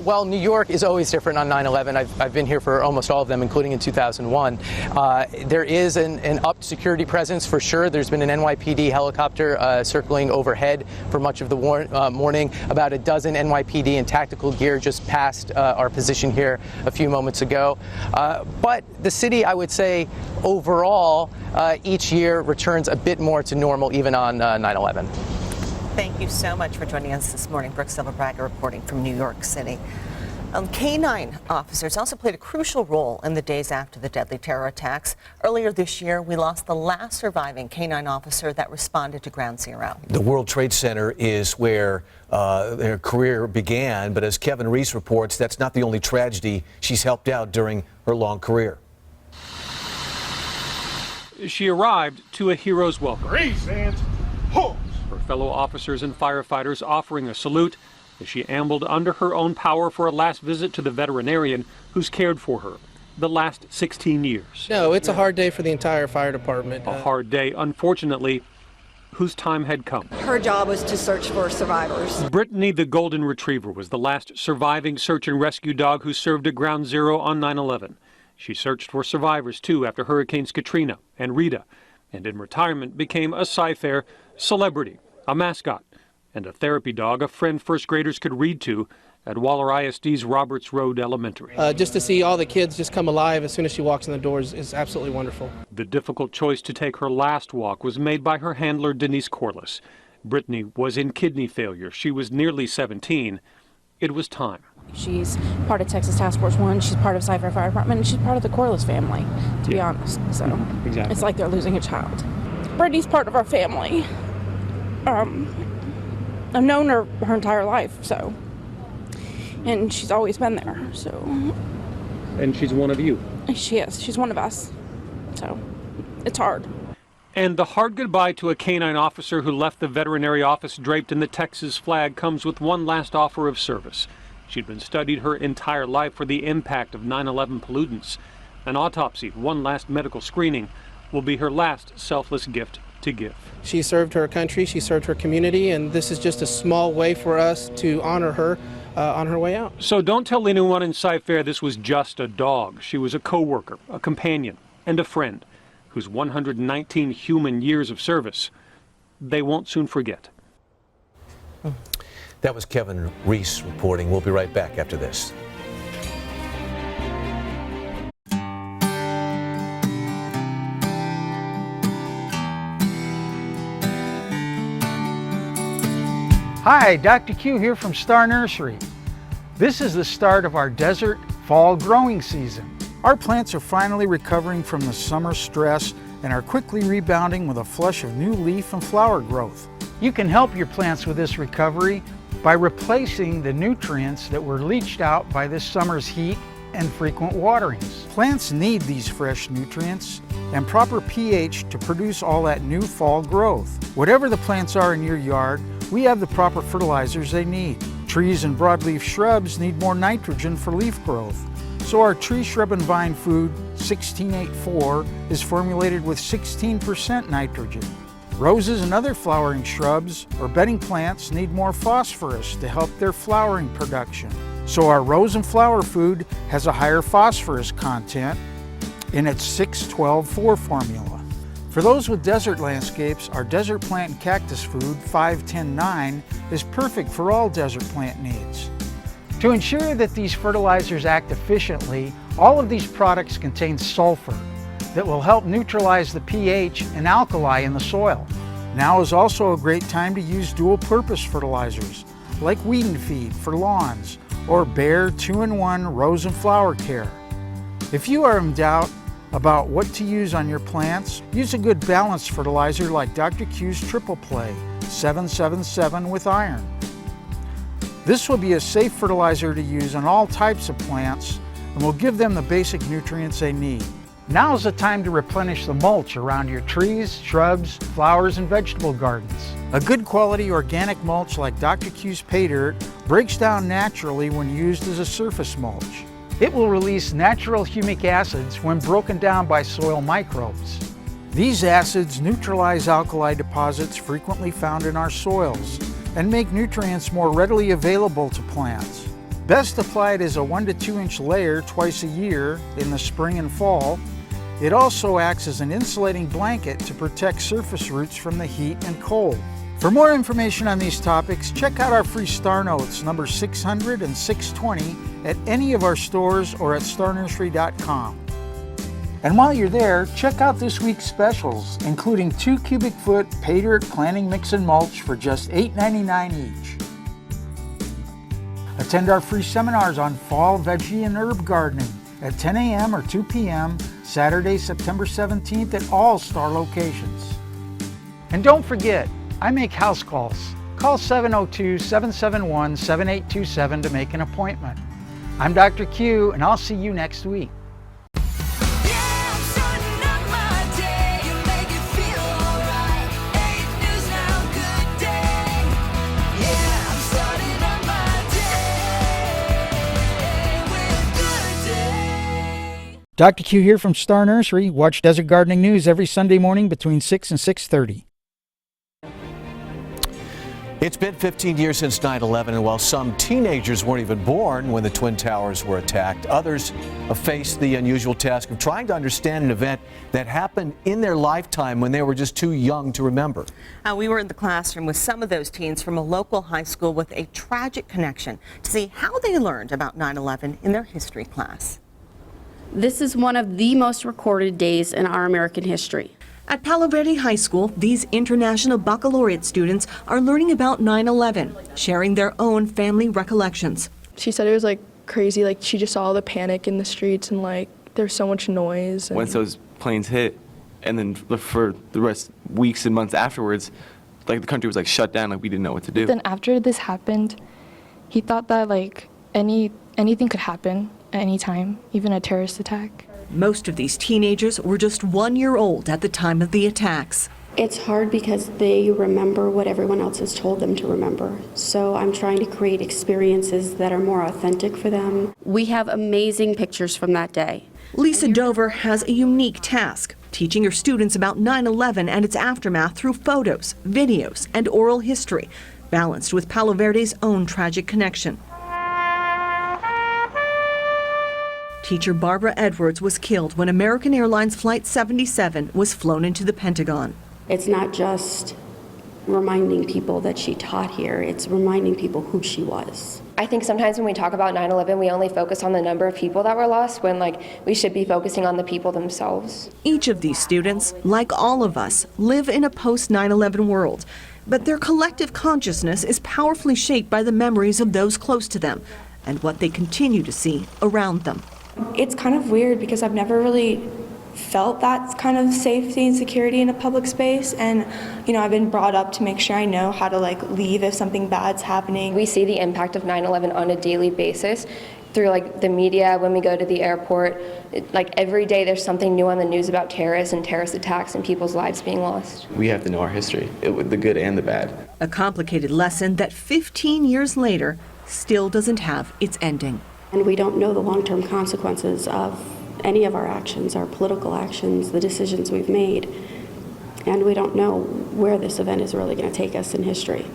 Well, New York is always different on 9/11. I've been here for almost all of them, including in 2001. There is an upped security presence for sure. There's been an NYPD helicopter circling overhead for much of the morning. About a dozen NYPD in tactical gear just passed our position here a few moments ago. But the city, I would say, overall, each year returns a bit more to normal, even on 9/11. Thank you so much for joining us this morning. Brooke Silva Braga reporting from New York City. K-9 officers also played a crucial role in the days after the deadly terror attacks. Earlier this year, we lost the last surviving K-9 officer that responded to Ground Zero. The World Trade Center is where their career began, but as Kevin Reese reports, that's not the only tragedy she's helped out during her long career. She arrived to a hero's welcome. Raise hands. Ho! Her fellow officers and firefighters offering a salute as she ambled under her own power for a last visit to the veterinarian who's cared for her the last 16 years. No, it's a hard day for the entire fire department. A hard day, unfortunately, whose time had come. Her job was to search for survivors. Brittany the Golden Retriever was the last surviving search and rescue dog who served at Ground Zero on 9/11. She searched for survivors, too, after Hurricanes Katrina and Rita, and in retirement became a Sci-Fair celebrity, a mascot, and a therapy dog a friend first graders could read to at Waller ISD's Roberts Road Elementary. Just to see all the kids just come alive as soon as she walks in the doors is absolutely wonderful. The difficult choice to take her last walk was made by her handler, Denise Corliss. Brittany was in kidney failure. She was nearly 17. It was time. She's part of Texas Task Force 1, she's part of Cypher Fire Department, and she's part of the Corliss family, to be honest. So exactly. It's like they're losing a child. Brittany's part of our family. I've known her entire life, so. And she's always been there, so. And she's one of you. She is. She's one of us. So, it's hard. And the hard goodbye to a canine officer who left the veterinary office draped in the Texas flag comes with one last offer of service. She'd been studied her entire life for the impact of 9/11 pollutants. An autopsy, one last medical screening, will be her last selfless gift to give. She served her country, she served her community, and this is just a small way for us to honor her on her way out. So don't tell anyone in Sci-Fair this was just a dog. She was a co-worker, a companion, and a friend whose 119 human years of service they won't soon forget. That was Kevin Reese reporting. We'll be right back after this. Hi, Dr. Q here from Star Nursery. This is the start of our desert fall growing season. Our plants are finally recovering from the summer stress and are quickly rebounding with a flush of new leaf and flower growth. You can help your plants with this recovery by replacing the nutrients that were leached out by this summer's heat and frequent waterings. Plants need these fresh nutrients and proper pH to produce all that new fall growth. Whatever the plants are in your yard, we have the proper fertilizers they need. Trees and broadleaf shrubs need more nitrogen for leaf growth. So our tree, shrub, and vine food, 1684, is formulated with 16% nitrogen. Roses and other flowering shrubs or bedding plants need more phosphorus to help their flowering production. So our rose and flower food has a higher phosphorus content in its 6-12-4 formula. For those with desert landscapes, our desert plant and cactus food, 5-10-9, is perfect for all desert plant needs. To ensure that these fertilizers act efficiently, all of these products contain sulfur that will help neutralize the pH and alkali in the soil. Now is also a great time to use dual-purpose fertilizers like Weed and Feed for lawns or Bare 2-in-1 Rose and Flower Care. If you are in doubt about what to use on your plants, use a good balanced fertilizer like Dr. Q's Triple Play 777 with iron. This will be a safe fertilizer to use on all types of plants and will give them the basic nutrients they need. Now is the time to replenish the mulch around your trees, shrubs, flowers, and vegetable gardens. A good quality organic mulch like Dr. Q's Pay Dirt breaks down naturally when used as a surface mulch. It will release natural humic acids when broken down by soil microbes. These acids neutralize alkali deposits frequently found in our soils and make nutrients more readily available to plants. Best applied as a 1 to 2 inch layer twice a year in the spring and fall. It also acts as an insulating blanket to protect surface roots from the heat and cold. For more information on these topics, check out our free Star Notes number 600 and 620 at any of our stores or at starnursery.com. And while you're there, check out this week's specials, including 2 cubic foot Pay Dirt planting mix and mulch for just $8.99 each. Attend our free seminars on fall veggie and herb gardening at 10 a.m. or 2 p.m. Saturday, September 17th at all Star locations. And don't forget, I make house calls. Call 702-771-7827 to make an appointment. I'm Dr. Q, and I'll see you next week. Dr. Q here from Star Nursery. Watch Desert Gardening News every Sunday morning between 6 and 6:30. It's been 15 years since 9/11, and while some teenagers weren't even born when the Twin Towers were attacked, others have faced the unusual task of trying to understand an event that happened in their lifetime when they were just too young to remember. We were in the classroom with some of those teens from a local high school with a tragic connection to see how they learned about 9/11 in their history class. This is one of the most recorded days in our American history. At Palo Verde High School, these International Baccalaureate students are learning about 9/11, sharing their own family recollections. She said it was like crazy, like she just saw the panic in the streets and like there's so much noise. Once those planes hit, and then for the rest weeks and months afterwards, like the country was like shut down, like we didn't know what to do. Then after this happened, he thought that like anything could happen at any time, even a terrorist attack. Most of these teenagers were just 1 year old at the time of the attacks. It's hard because they remember what everyone else has told them to remember. So I'm trying to create experiences that are more authentic for them. We have amazing pictures from that day. Lisa Dover has a unique task, teaching her students about 9/11 and its aftermath through photos, videos, and oral history, balanced with Palo Verde's own tragic connection. Teacher Barbara Edwards was killed when American Airlines Flight 77 was flown into the Pentagon. It's not just reminding people that she taught here, it's reminding people who she was. I think sometimes when we talk about 9/11, we only focus on the number of people that were lost when we should be focusing on the people themselves. Each of these students, like all of us, live in a post-9/11 world, but their collective consciousness is powerfully shaped by the memories of those close to them and what they continue to see around them. It's kind of weird because I've never really felt that kind of safety and security in a public space, and I've been brought up to make sure I know how to leave if something bad's happening. We see the impact of 9/11 on a daily basis through the media, when we go to the airport. Every day there's something new on the news about terrorists and terrorist attacks and people's lives being lost. We have to know our history, the good and the bad. A complicated lesson that 15 years later still doesn't have its ending. And we don't know the long-term consequences of any of our actions, our political actions, the decisions we've made. And we don't know where this event is really going to take us in history.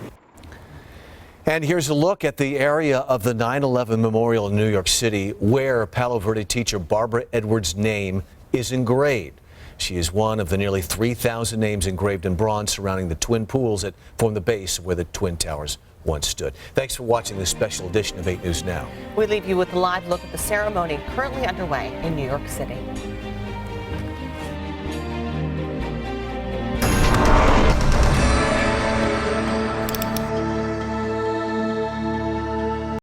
And here's a look at the area of the 9/11 memorial in New York City where Palo Verde teacher Barbara Edwards' name is engraved. She is one of the nearly 3,000 names engraved in bronze surrounding the twin pools that form the base where the Twin Towers once stood. Thanks for watching this special edition of 8 News Now. We leave you with a live look at the ceremony currently underway in New York City.